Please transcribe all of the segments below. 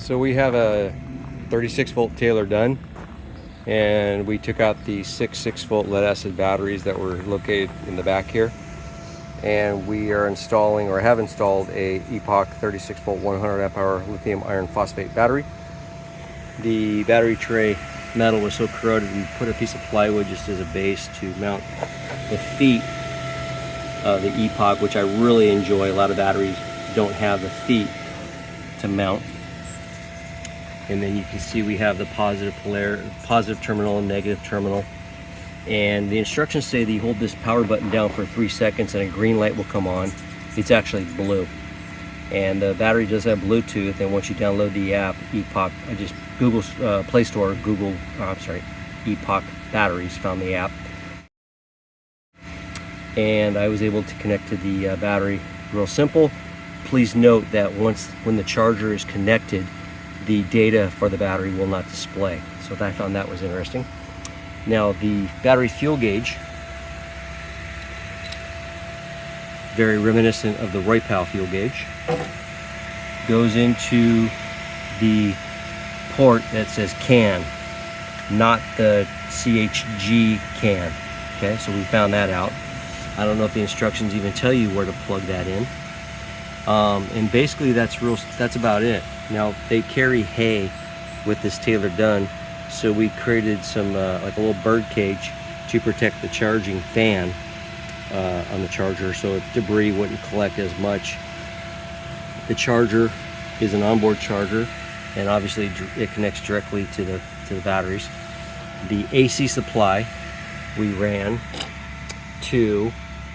So we have a 36-volt Taylor Dunn, and we took out the 6-volt lead acid batteries that were located in the back here, and we are installing, or have installed, a Epoch 36-volt 100 amp hour lithium iron phosphate battery. The battery tray metal was so corroded, we put a piece of plywood just as a base to mount the feet of the Epoch, which I really enjoy. A lot of batteries don't have the feet to mount. And then you can see we have the positive terminal and negative terminal. And the instructions say that you hold this power button down for 3 seconds and a green light will come on. It's actually blue. And the battery does have Bluetooth, and once you download the app, Epoch, I just Google Play Store, Epoch batteries, found the app. And I was able to connect to the battery real simple. Please note that when the charger is connected, the data for the battery will not display. So I found that was interesting. Now the battery fuel gauge, very reminiscent of the Roy-Pal fuel gauge, goes into the port that says CAN, not the CHG CAN. Okay, so we found that out. I don't know if the instructions even tell you where to plug that in. And basically that's about it. Now they carry hay with this Taylor Dunn, so we created some like a little bird cage to protect the charging fan on the charger, so debris wouldn't collect as much. The charger is an onboard charger, and obviously it connects directly to the batteries. The AC supply we ran to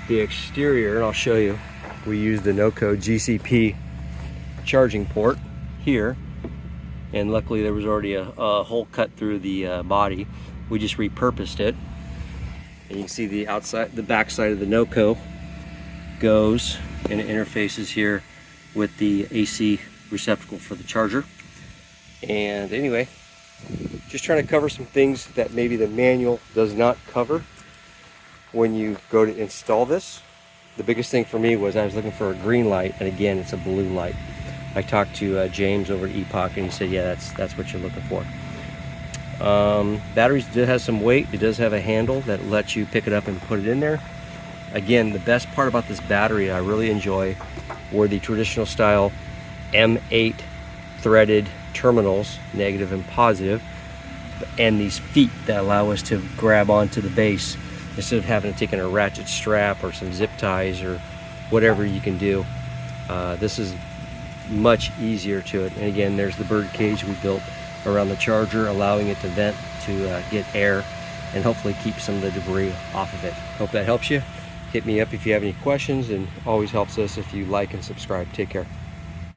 the exterior, and I'll show you. We used the no-code GCP charging port here, and luckily there was already a hole cut through the body. We just repurposed it, and you can see the back side of the no-co goes and it interfaces here with the AC receptacle for the charger. And anyway, just trying to cover some things that maybe the manual does not cover when you go to install this. The biggest thing for me was I was looking for a green light, and again, it's a blue light. I talked to James over at Epoch, and he said, yeah, that's what you're looking for. Batteries do have some weight. It does have a handle that lets you pick it up and put it in there. Again, the best part about this battery I really enjoy were the traditional style M8 threaded terminals, negative and positive, and these feet that allow us to grab onto the base instead of having to take in a ratchet strap or some zip ties or whatever you can do. This is much easier to it. And again, there's the bird cage we built around the charger, allowing it to vent to get air and hopefully keep some of the debris off of it. Hope that helps you. Hit me up if you have any questions, and always helps us if you like and subscribe. Take care.